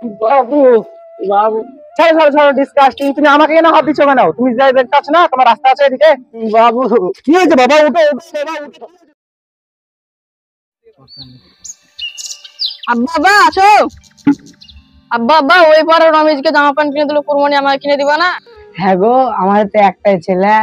বাবু, বাবু, ছাড়ো ছাড়ো ছাড়ো, ডিসকাস্টিং। তুমি আমাকে কেন হাত দিচ্ছ কেন? তুমি যাই দেখতে পাচ্ছ না তোমার রাস্তা আছে এদিকে? বাবু, কি হয়েছে বাবা? উঠো উঠো বাবা, উঠো। আব্বা আব্বা আছো? আব্বা আব্বা ওই পাড়ার রমেশকে জামা প্যান্ট কিনে দিল, কুরবানি আমাকে কিনে দিবা না? হ্যাঁ গো, আমার তো একটাই ছেলে,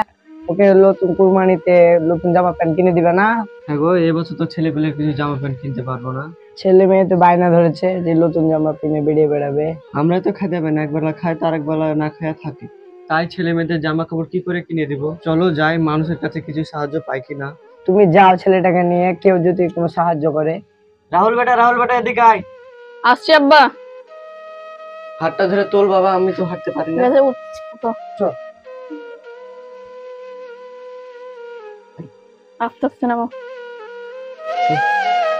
ওকে নতুন কুরবানিতে নতুন জামা প্যান্ট কিনে দিবে না? হ্যাঁ গো, এবছর তো ছেলে পেলে কিছু জামা প্যান্ট কিনতে পারবো না। ছেলে মেয়ে তো বায়না ধরেছে যে নতুন জামা কিনে বেরিয়ে বেড়াবে। আমরা তো খেতে পাই না, একবেলা খাই তো আরেক বেলা না খায়া থাকি। তাই ছেলে মেয়েদের জামা কাপড় কি করে কিনে দিব? চলো যাই, মানুষের কাছে কিছু সাহায্য পাই কিনা। তুমি যাও ছেলেটাকে নিয়ে, কেউ যদি কোনো সাহায্য করে। রাহুল বেটা এদিকে আয়। আসছি আব্বা। হাতটা ধরে তোল বাবা, আমি তো হাঁটতে পারি ঠিক না। আছে, উঠছি, উঠো। চল। আস্তে আস্তে নামো।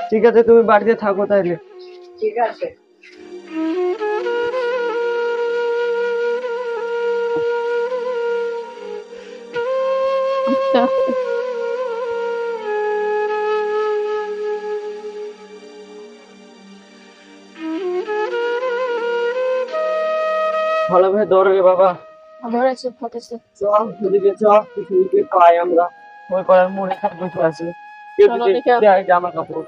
ঠিক আছে, তুমি বাড়িতে থাকো তাইলে। ঠিক আছে। আস্তে আস্তে। ভালোভাবে ধরো রে বাবা। ধরেছি, ফটেছি। চল ওদিকে, চল কিছু দিকে পাই আমরা। ওই পাড়ার মোড়ে সব বসে আছে, কেউ চলো যদি দেখে আসি। দেয় জামা কাপড়।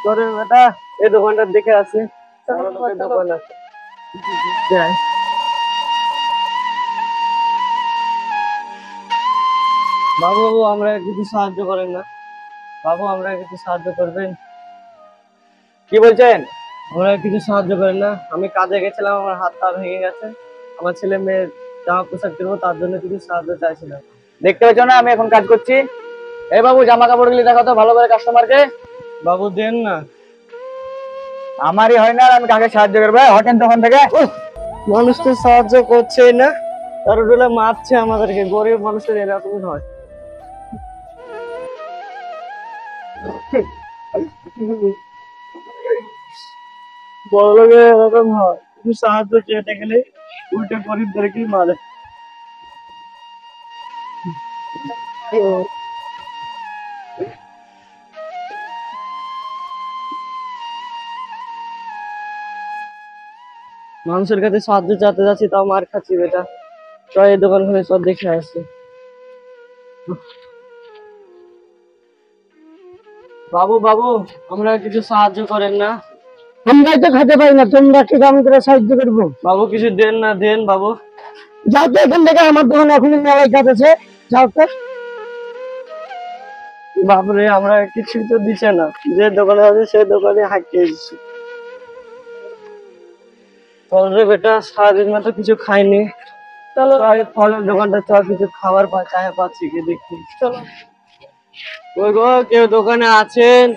ধরে বেটা, এই দোকানটা দেখে আছে। চলো, লোকের চলো। দোকান আছে, যাই। বাবু বাবু, আমরা কিছু সাহায্য করেন না? বাবু, আমরা কিছু সাহায্য করবেন? কি বলছেন? আমরা কিছু সাহায্য করেন না? আমি কাজে গেছিলাম, আমার হাত পা ভেঙে গেছে, আমার ছেলে মেয়ের জামা পোশাক কিনবো, তার জন্য কিছু সাহায্য চাইছিলাম। দেখতে পাচ্ছ না আমি এখন কাজ করছি? এই বাবু, জামা কাপড় গুলি দেখো তো ভালো করে কাস্টমারকে। বাবু দেন না। আমারই হয় না, আর আমি কাকে সাহায্য করবো? হটেন তখন থেকে। মানুষ তো সাহায্য করছেই না, তার উপরে মারছে আমাদেরকে। গরিব মানুষের এরকমই হয়। বড় লোকের এরকম হয়, কিছু সাহায্য চেয়ে গেলে উল্টে গরিবদেরকেই মারে। মানুষের কাছে সাহায্য চাইতে যাচ্ছি, তাও মার খাচ্ছি বেটা। চল এই দোকান খুলে সব দেখে আসছি। বাবু বাবু, আমরা কিছু সাহায্য করেন না? আমরাই তো খেতে পাই না, তোমরা কি আমি করে সাহায্য করবো? বাবু কিছু দেন না, দেন বাবু। যাও তো এখান থেকে, আমার দোকানে এখন মেলায় কাজ আছে, যাও তো। বাপরে, আমরা কিছু তো দিছে না, যে দোকানে আছে সেই দোকানে হাঁকিয়ে দিচ্ছি। চল রে বেটা, সারাদিন মতো কিছু খাইনি। চলো ফলের দোকানটা চল, কিছু খাবার চায় পাচ্ছি কি দেখি। চলো। ওই গো, কেউ দোকানে আছেন?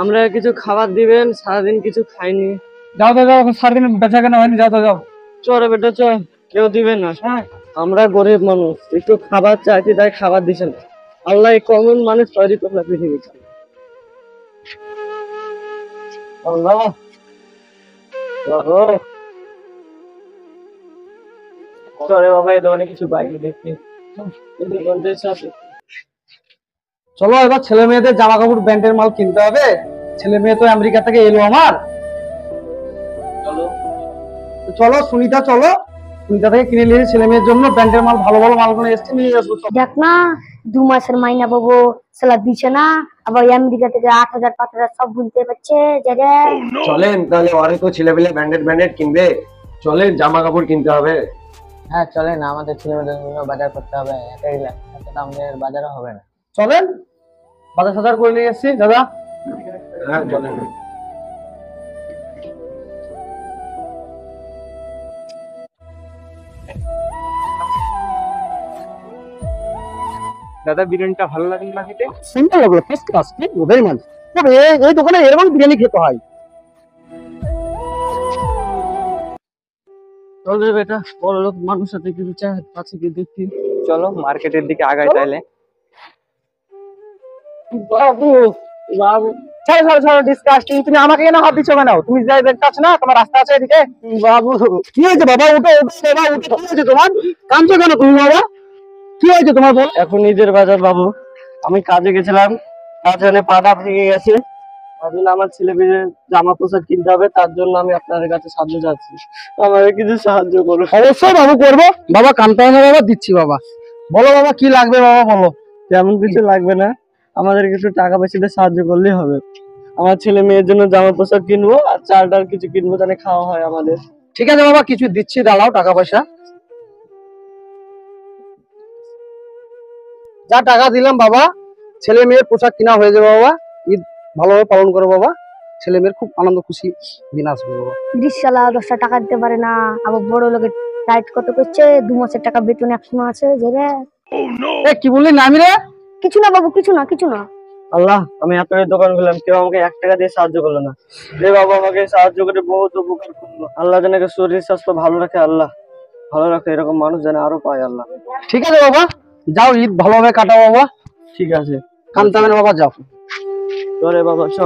আমরা কিছু খাবার দিবেন, সারাদিন কিছু খাইনি। যাও তো যাও, এখন সারাদিন বেচা কেনা হয়নি, যাও তো যাও। চল রে বেটা চল, কেউ দিবেন না। হ্যাঁ, আমরা গরিব মানুষ, একটু খাবার চাইছি, তাই খাবার দিছেন। আল্লাহ কমন মানুষ তৈরি করলো পৃথিবীতে। আল্লাহ, আল্লাহ। চলে বাবা, এই দোকানে কিছু বাইরে দেখি। চলো এবার ছেলে মেয়েদের জামা কাপড় ব্র্যান্ডের মাল কিনতে হবে। ছেলে মেয়ে তো আমেরিকা থেকে এলো আমার। চলো। তো চলো সুনিতা, চলো সুনিতা থেকে কিনে নিয়ে ছেলে মেয়ের জন্য ব্র্যান্ডের মাল, ভালো ভালো মালগুলো এসছে, নিয়ে আসবো। দেখ না, 2 মাসের মাইনা পাবো, সালা দিচ্ছে না। আবার আমেরিকা থেকে 8,000 5,000 সব বুঝতে পারছে যে রে। চলেন তাহলে, অনেক তো ছেলেপেলে ব্র্যান্ডেড কিনবে, চলেন জামা কাপড় কিনতে হবে। হ্যাঁ চলেন, আমাদের ছেলে মেয়েদের জন্য বাজার করতে হবে, একাই আমাদের বাজারও হবে না। চলেন, বাজার সাজার করে নিয়ে এসছি দাদা। হ্যাঁ চলেন। দাদা, বিরিয়ানিটা ভালো লাগলো না খেতে? সুন্দর লাগলো, ফার্স্ট ক্লাস, ভেরি নাইস। তবে এই দোকানে এরকম বিরিয়ানি খেতে হয়। চল রে বেটা, বড় লোক মানুষ সাথে কিছু চায় পাচ্ছি কি দেখি। চলো মার্কেটের দিকে আগাই তাইলে। বাবু বাবু, ছাড়ো ছাড়ো ছাড়ো, ডিসকাস্টিং। তুমি আমাকে কেন হাত দিচ্ছ কেন? তুমি যাই দেখতে পাচ্ছ না তোমার রাস্তা আছে এদিকে? বাবু কি হয়েছে বাবা? উঠো উঠো বাবা, উঠো। কি হয়েছে তোমার? কাঁদছো কেন তুমি বাবা? কি হয়েছে তোমার বল? এখন ঈদের বাজার বাবু, আমি কাজে গেছিলাম, তার জন্য পাটা ভেঙে গেছে, তার জন্য আমার ছেলে মেয়ের জামা পোশাক কিনতে হবে, তার জন্য আমি আপনাদের কাছে সাহায্য চাচ্ছি, আমাকে কিছু সাহায্য করুন। অবশ্যই বাবু করবো, বাবা কানতে হবে না বাবা, দিচ্ছি বাবা। বলো বাবা কি লাগবে বাবা বলো। তেমন কিছু লাগবে না, আমাদেরকে একটু টাকা পয়সা দিয়ে সাহায্য করলেই হবে। আমার ছেলে মেয়ের জন্য জামা পোশাক কিনবো আর চাল ডাল কিছু কিনবো, যেন খাওয়া হয় আমাদের। ঠিক আছে বাবা, কিছু দিচ্ছি, দাঁড়াও, টাকা পয়সা। যা টাকা দিলাম বাবা, ছেলে মেয়ের পোশাক কিনা হয়ে যাবে বাবা। ঈদ ভালোভাবে পালন করো বাবা, ছেলে মেয়ের খুব আনন্দ খুশি দিন আসবে বাবা। রিক্সাওয়ালা 10টা টাকা দিতে পারে না, আবার বড় লোকের টাইট কত করছে, 2 মাসের টাকা বেতন এখনো আছে যে রে। কি বললি নামি রে? কিছু না বাবু, কিছু না, কিছু না। আল্লাহ, আমি আপনাদের দোকান খুললাম, কেউ আমাকে 1 টাকা দিয়ে সাহায্য করলো না, যে বাবা আমাকে সাহায্য করে বহুত উপকার করলো। আল্লাহ যেন একে শরীর স্বাস্থ্য ভালো রাখে, আল্লাহ ভালো রাখে, এরকম মানুষ যেন আরো পায় আল্লাহ। ঠিক আছে বাবা, যাও ঈদ ভালোভাবে কাটাও বাবা, ঠিক আছে, কানতে হবে না বাবা, যাও। চলে বাবা, চ।